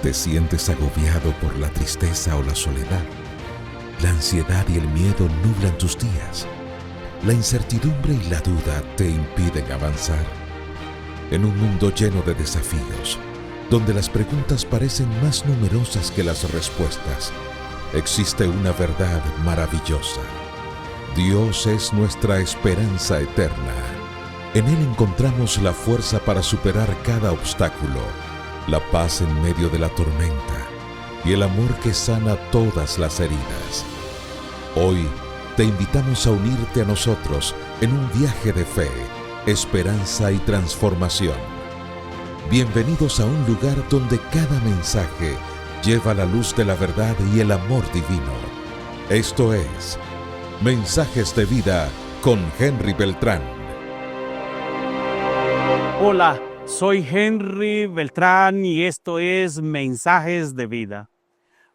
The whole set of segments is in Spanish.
¿Te sientes agobiado por la tristeza o la soledad? La ansiedad y el miedo nublan tus días. La incertidumbre y la duda te impiden avanzar. En un mundo lleno de desafíos, donde las preguntas parecen más numerosas que las respuestas, existe una verdad maravillosa. Dios es nuestra esperanza eterna. En Él encontramos la fuerza para superar cada obstáculo, la paz en medio de la tormenta y el amor que sana todas las heridas. Hoy te invitamos a unirte a nosotros en un viaje de fe, esperanza y transformación. Bienvenidos a un lugar donde cada mensaje lleva la luz de la verdad y el amor divino. Esto es Mensajes de Vida con Henry Beltrán. Hola, soy Henry Beltrán y esto es Mensajes de Vida.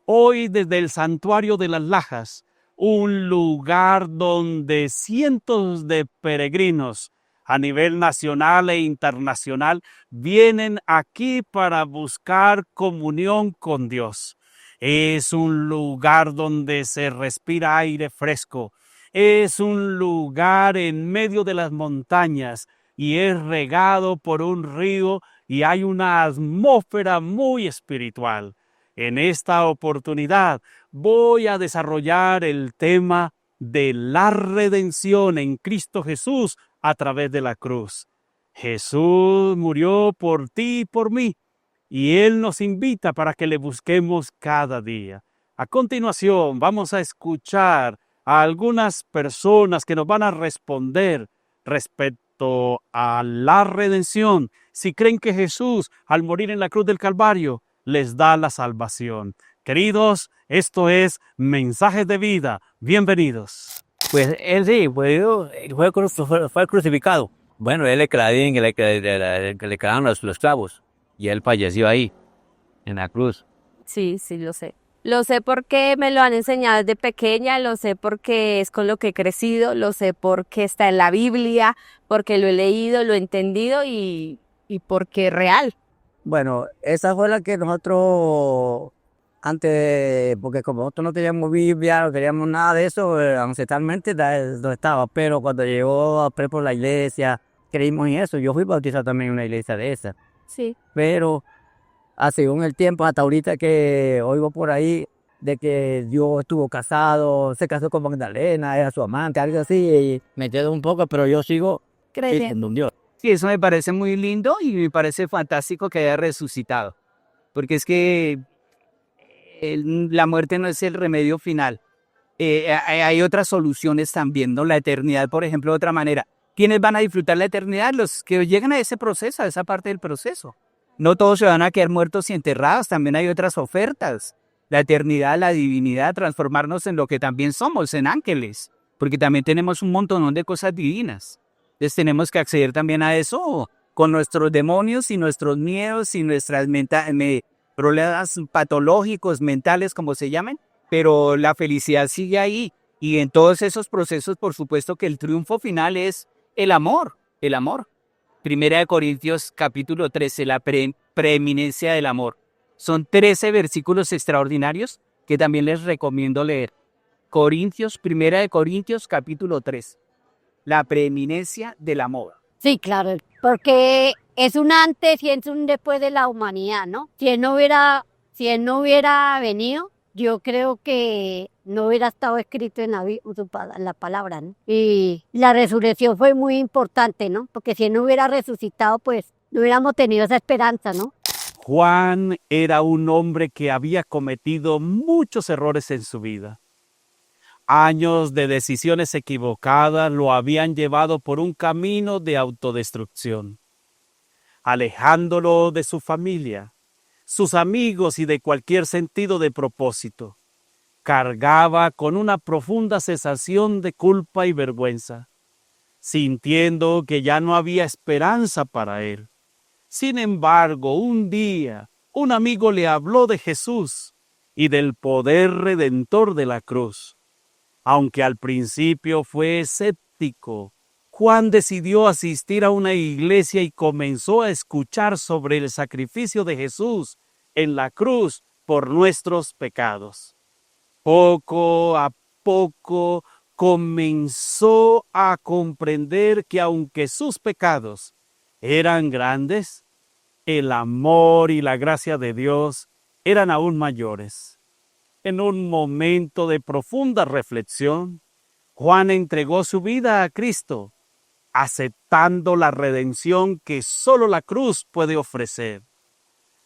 Hoy desde el Santuario de las Lajas, un lugar donde cientos de peregrinos a nivel nacional e internacional vienen aquí para buscar comunión con Dios. Es un lugar donde se respira aire fresco. Es un lugar en medio de las montañas y es regado por un río y hay una atmósfera muy espiritual. En esta oportunidad voy a desarrollar el tema de la redención en Cristo Jesús a través de la cruz. Jesús murió por ti y por mí, y Él nos invita para que le busquemos cada día. A continuación, vamos a escuchar a algunas personas que nos van a responder respecto a la redención, si creen que Jesús, al morir en la cruz del Calvario, les da la salvación. Queridos, esto es Mensajes de Vida. Bienvenidos. Pues él sí, él fue crucificado. Bueno, él le clavaron los clavos y él falleció ahí, en la cruz. Sí, lo sé. Lo sé porque me lo han enseñado desde pequeña, lo sé porque es con lo que he crecido, lo sé porque está en la Biblia, porque lo he leído, lo he entendido y porque es real. Bueno, esa fue la que nosotros antes, porque como nosotros no teníamos Biblia, no teníamos nada de eso, ancestralmente no estaba, pero cuando llegó a por la iglesia, creímos en eso. Yo fui bautizado también en una iglesia de esa. Sí. Pero según el tiempo, hasta ahorita que oigo por ahí de que Dios estuvo casado, se casó con Magdalena, era su amante, algo así, y me quedo un poco, pero yo sigo creyendo en Dios. Sí, eso me parece muy lindo y me parece fantástico que haya resucitado, porque es que la muerte no es el remedio final. Hay otras soluciones también, ¿no? La eternidad, por ejemplo, de otra manera. ¿Quiénes van a disfrutar la eternidad? Los que llegan a ese proceso, a esa parte del proceso. No todos se van a quedar muertos y enterrados, también hay otras ofertas. La eternidad, la divinidad, transformarnos en lo que también somos, en ángeles, porque también tenemos un montón de cosas divinas. Entonces tenemos que acceder también a eso con nuestros demonios y nuestros miedos y nuestras problemas patológicos, mentales, como se llamen, pero la felicidad sigue ahí. Y en todos esos procesos, por supuesto que el triunfo final es el amor, el amor. Primera de Corintios capítulo 13, la preeminencia del amor. Son 13 versículos extraordinarios que también les recomiendo leer. Primera de Corintios capítulo 3. La preeminencia del amor. Sí, claro, porque es un antes y es un después de la humanidad, ¿no? Si él no hubiera venido, yo creo que no hubiera estado escrito en la palabra, ¿no? Y la resurrección fue muy importante, ¿no? Porque si él no hubiera resucitado, pues no hubiéramos tenido esa esperanza, ¿no? Juan era un hombre que había cometido muchos errores en su vida. Años de decisiones equivocadas lo habían llevado por un camino de autodestrucción, alejándolo de su familia, sus amigos y de cualquier sentido de propósito. Cargaba con una profunda sensación de culpa y vergüenza, sintiendo que ya no había esperanza para él. Sin embargo, un día, un amigo le habló de Jesús y del poder redentor de la cruz. Aunque al principio fue escéptico, Juan decidió asistir a una iglesia y comenzó a escuchar sobre el sacrificio de Jesús en la cruz por nuestros pecados. Poco a poco comenzó a comprender que aunque sus pecados eran grandes, el amor y la gracia de Dios eran aún mayores. En un momento de profunda reflexión, Juan entregó su vida a Cristo, aceptando la redención que solo la cruz puede ofrecer.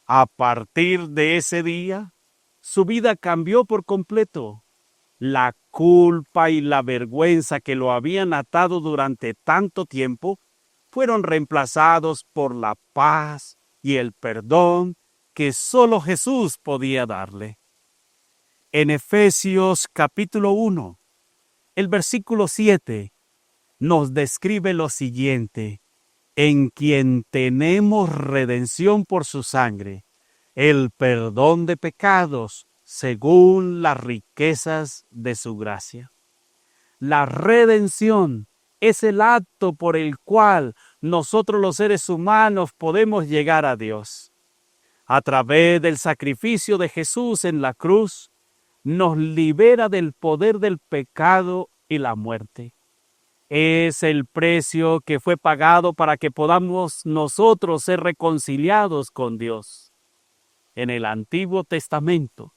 A partir de ese día, su vida cambió por completo. La culpa y la vergüenza que lo habían atado durante tanto tiempo fueron reemplazados por la paz y el perdón que solo Jesús podía darle. En Efesios capítulo 1, el versículo 7 nos describe lo siguiente: en quien tenemos redención por su sangre, el perdón de pecados según las riquezas de su gracia. La redención es el acto por el cual nosotros los seres humanos podemos llegar a Dios. A través del sacrificio de Jesús en la cruz, nos libera del poder del pecado y la muerte. Es el precio que fue pagado para que podamos nosotros ser reconciliados con Dios. En el Antiguo Testamento,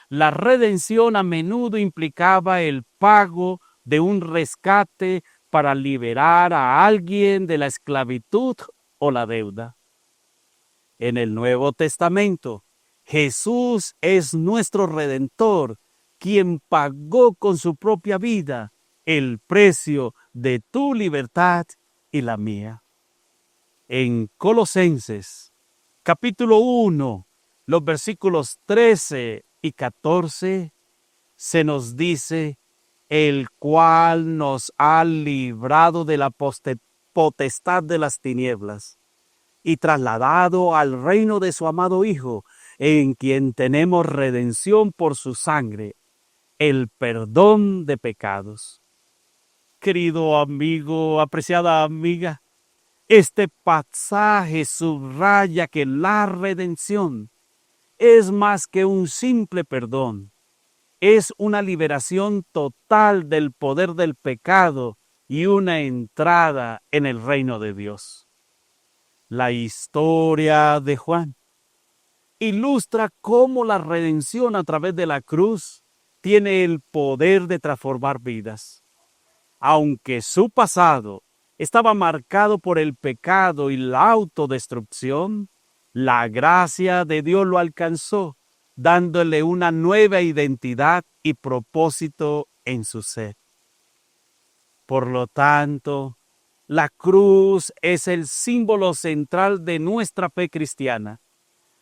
la redención a menudo implicaba el pago de un rescate para liberar a alguien de la esclavitud o la deuda. En el Nuevo Testamento, Jesús es nuestro Redentor, quien pagó con su propia vida el precio de tu libertad y la mía. En Colosenses, capítulo 1, los versículos 13 y 14, se nos dice: el cual nos ha librado de la potestad de las tinieblas y trasladado al reino de su amado Hijo, en quien tenemos redención por su sangre, el perdón de pecados. Querido amigo, apreciada amiga, este pasaje subraya que la redención es más que un simple perdón. Es una liberación total del poder del pecado y una entrada en el reino de Dios. La historia de Juan ilustra cómo la redención a través de la cruz tiene el poder de transformar vidas. Aunque su pasado estaba marcado por el pecado y la autodestrucción, la gracia de Dios lo alcanzó, dándole una nueva identidad y propósito en su ser. Por lo tanto, la cruz es el símbolo central de nuestra fe cristiana,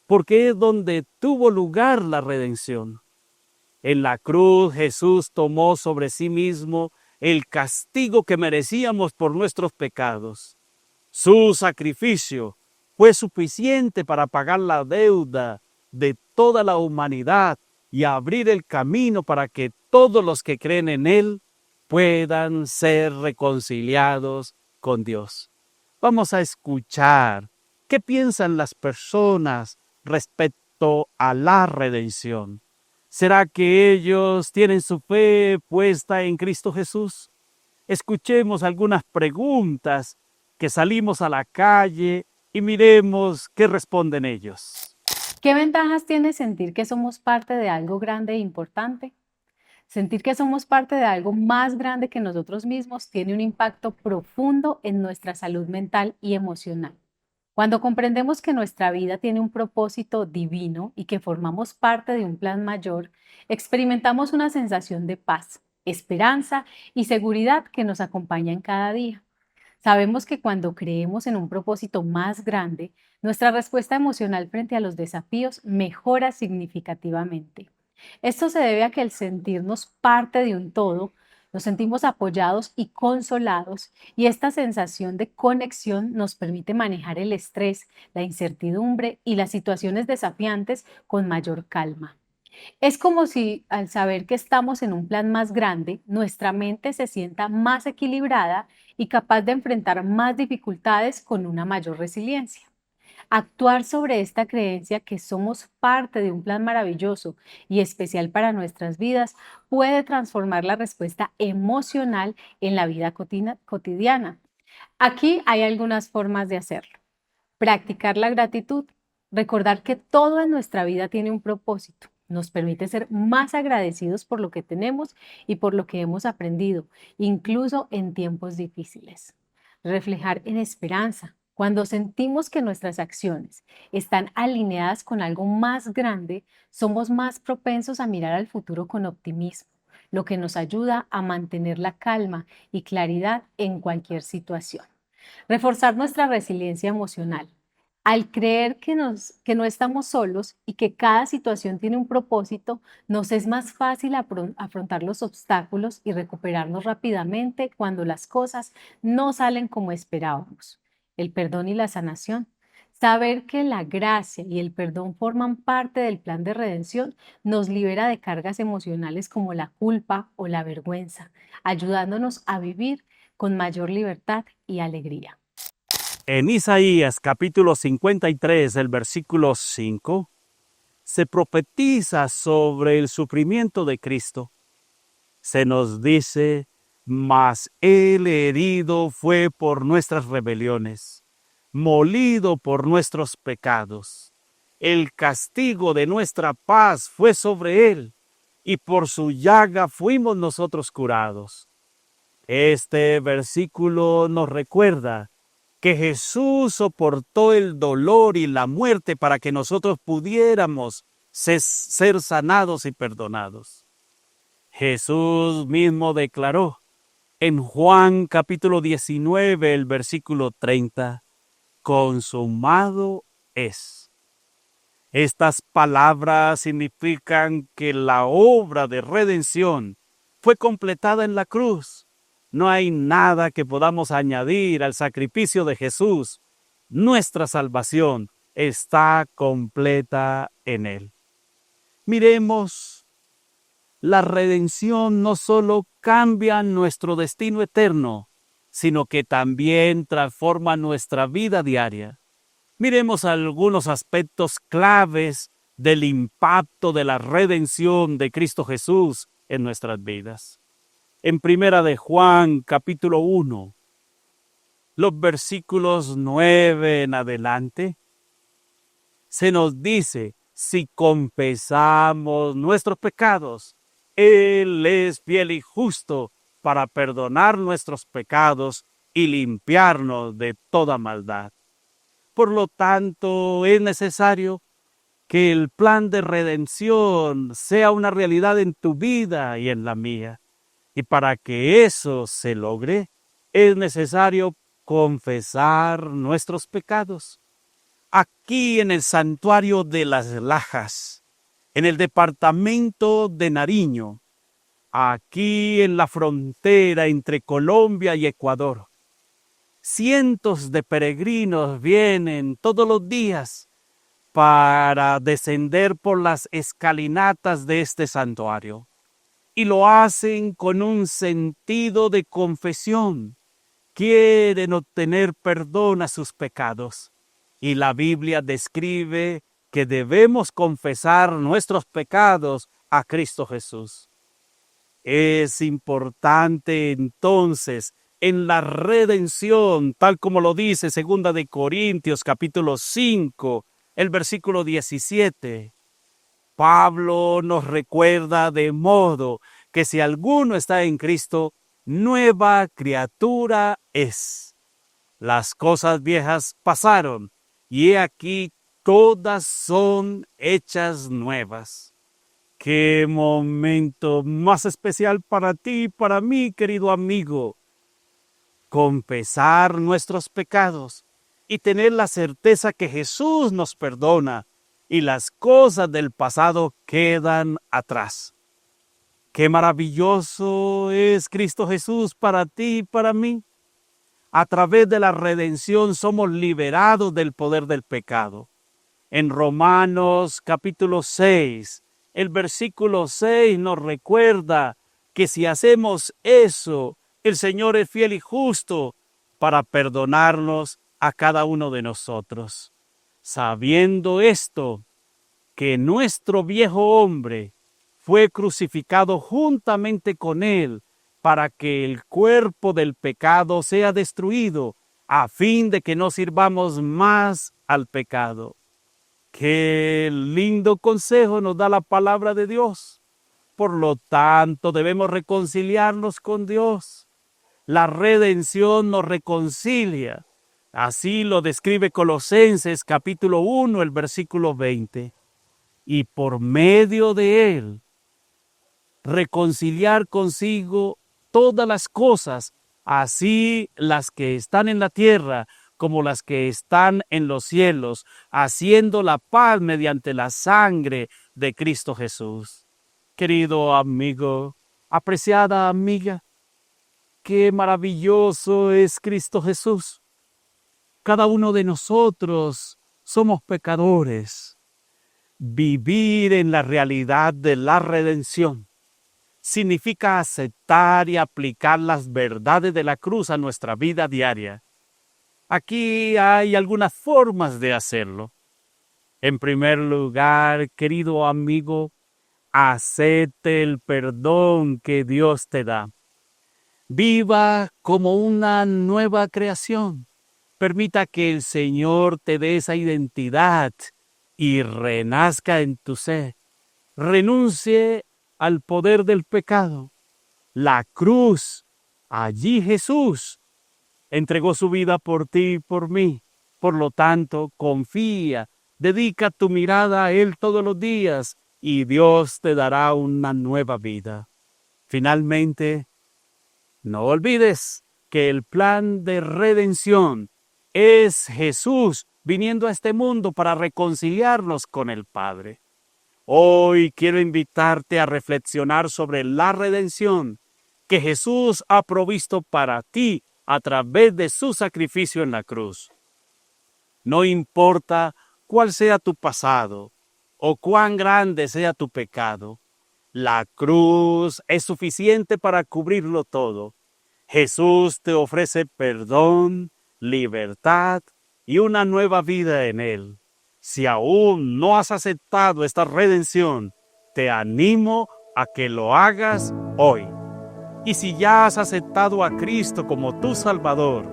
porque es donde tuvo lugar la redención. En la cruz Jesús tomó sobre sí mismo el castigo que merecíamos por nuestros pecados. Su sacrificio fue suficiente para pagar la deuda de toda la humanidad y abrir el camino para que todos los que creen en Él puedan ser reconciliados con Dios. Vamos a escuchar qué piensan las personas respecto a la redención. ¿Será que ellos tienen su fe puesta en Cristo Jesús? Escuchemos algunas preguntas que salimos a la calle y miremos qué responden ellos. ¿Qué ventajas tiene sentir que somos parte de algo grande e importante? Sentir que somos parte de algo más grande que nosotros mismos tiene un impacto profundo en nuestra salud mental y emocional. Cuando comprendemos que nuestra vida tiene un propósito divino y que formamos parte de un plan mayor, experimentamos una sensación de paz, esperanza y seguridad que nos acompaña en cada día. Sabemos que cuando creemos en un propósito más grande, nuestra respuesta emocional frente a los desafíos mejora significativamente. Esto se debe a que al sentirnos parte de un todo, nos sentimos apoyados y consolados, y esta sensación de conexión nos permite manejar el estrés, la incertidumbre y las situaciones desafiantes con mayor calma. Es como si al saber que estamos en un plan más grande, nuestra mente se sienta más equilibrada y capaz de enfrentar más dificultades con una mayor resiliencia. Actuar sobre esta creencia que somos parte de un plan maravilloso y especial para nuestras vidas puede transformar la respuesta emocional en la vida cotidiana. Aquí hay algunas formas de hacerlo. Practicar la gratitud. Recordar que todo en nuestra vida tiene un propósito. Nos permite ser más agradecidos por lo que tenemos y por lo que hemos aprendido, incluso en tiempos difíciles. Reflejar en esperanza. Cuando sentimos que nuestras acciones están alineadas con algo más grande, somos más propensos a mirar al futuro con optimismo, lo que nos ayuda a mantener la calma y claridad en cualquier situación. Reforzar nuestra resiliencia emocional. Al creer que no estamos solos y que cada situación tiene un propósito, nos es más fácil afrontar los obstáculos y recuperarnos rápidamente cuando las cosas no salen como esperábamos. El perdón y la sanación. Saber que la gracia y el perdón forman parte del plan de redención nos libera de cargas emocionales como la culpa o la vergüenza, ayudándonos a vivir con mayor libertad y alegría. En Isaías capítulo 53, el versículo 5, se profetiza sobre el sufrimiento de Cristo. Se nos dice, mas Él herido fue por nuestras rebeliones, molido por nuestros pecados. El castigo de nuestra paz fue sobre Él, y por su llaga fuimos nosotros curados. Este versículo nos recuerda que Jesús soportó el dolor y la muerte para que nosotros pudiéramos ser sanados y perdonados. Jesús mismo declaró en Juan capítulo 19, el versículo 30, consumado es. Estas palabras significan que la obra de redención fue completada en la cruz. No hay nada que podamos añadir al sacrificio de Jesús. Nuestra salvación está completa en Él. Miremos, la redención no solo cambia nuestro destino eterno, sino que también transforma nuestra vida diaria. Miremos algunos aspectos claves del impacto de la redención de Cristo Jesús en nuestras vidas. En Primera de Juan, capítulo 1, los versículos 9 en adelante, se nos dice, si confesamos nuestros pecados, Él es fiel y justo para perdonar nuestros pecados y limpiarnos de toda maldad. Por lo tanto, es necesario que el plan de redención sea una realidad en tu vida y en la mía. Y para que eso se logre, es necesario confesar nuestros pecados. Aquí en el santuario de las Lajas, en el departamento de Nariño, aquí en la frontera entre Colombia y Ecuador, cientos de peregrinos vienen todos los días para descender por las escalinatas de este santuario. Y lo hacen con un sentido de confesión. Quieren obtener perdón a sus pecados. Y la Biblia describe que debemos confesar nuestros pecados a Cristo Jesús. Es importante entonces en la redención, tal como lo dice 2 de Corintios capítulo 5, el versículo 17. Pablo nos recuerda de modo que si alguno está en Cristo, nueva criatura es. Las cosas viejas pasaron, y he aquí todas son hechas nuevas. ¡Qué momento más especial para ti y para mí, querido amigo! Confesar nuestros pecados y tener la certeza que Jesús nos perdona y las cosas del pasado quedan atrás. ¡Qué maravilloso es Cristo Jesús para ti y para mí! A través de la redención somos liberados del poder del pecado. En Romanos capítulo 6, el versículo 6 nos recuerda que si hacemos eso, el Señor es fiel y justo para perdonarnos a cada uno de nosotros. sabiendo esto, que nuestro viejo hombre fue crucificado juntamente con él, para que el cuerpo del pecado sea destruido, a fin de que no sirvamos más al pecado. Qué lindo consejo nos da la palabra de Dios. Por lo tanto, debemos reconciliarnos con Dios. La redención nos reconcilia. Así lo describe Colosenses capítulo 1, el versículo 20. Y por medio de él, reconciliar consigo todas las cosas, así las que están en la tierra como las que están en los cielos, haciendo la paz mediante la sangre de Cristo Jesús. Querido amigo, apreciada amiga, qué maravilloso es Cristo Jesús. Cada uno de nosotros somos pecadores. Vivir en la realidad de la redención significa aceptar y aplicar las verdades de la cruz a nuestra vida diaria. Aquí hay algunas formas de hacerlo. En primer lugar, querido amigo, acepte el perdón que Dios te da. Viva como una nueva creación. Permita que el Señor te dé esa identidad y renazca en tu ser. Renuncie al poder del pecado. La cruz, allí Jesús entregó su vida por ti y por mí. Por lo tanto, confía, dedica tu mirada a Él todos los días y Dios te dará una nueva vida. Finalmente, no olvides que el plan de redención es Jesús viniendo a este mundo para reconciliarnos con el Padre. Hoy quiero invitarte a reflexionar sobre la redención que Jesús ha provisto para ti a través de su sacrificio en la cruz. No importa cuál sea tu pasado o cuán grande sea tu pecado, la cruz es suficiente para cubrirlo todo. Jesús te ofrece perdón, libertad y una nueva vida en Él. Si aún no has aceptado esta redención, te animo a que lo hagas hoy. Y si ya has aceptado a Cristo como tu Salvador,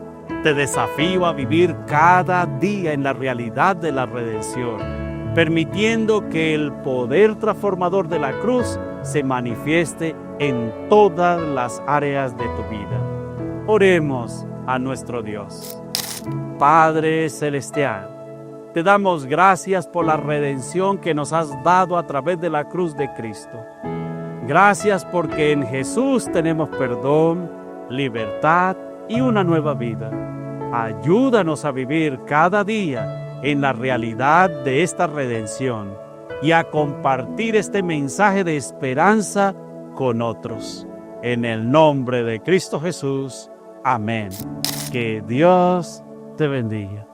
te desafío a vivir cada día en la realidad de la redención, permitiendo que el poder transformador de la cruz se manifieste en todas las áreas de tu vida. Oremos a nuestro Dios. Padre Celestial, te damos gracias por la redención que nos has dado a través de la cruz de Cristo. Gracias porque en Jesús tenemos perdón, libertad y una nueva vida. Ayúdanos a vivir cada día en la realidad de esta redención y a compartir este mensaje de esperanza con otros. En el nombre de Cristo Jesús. Amén. Que Dios te bendiga.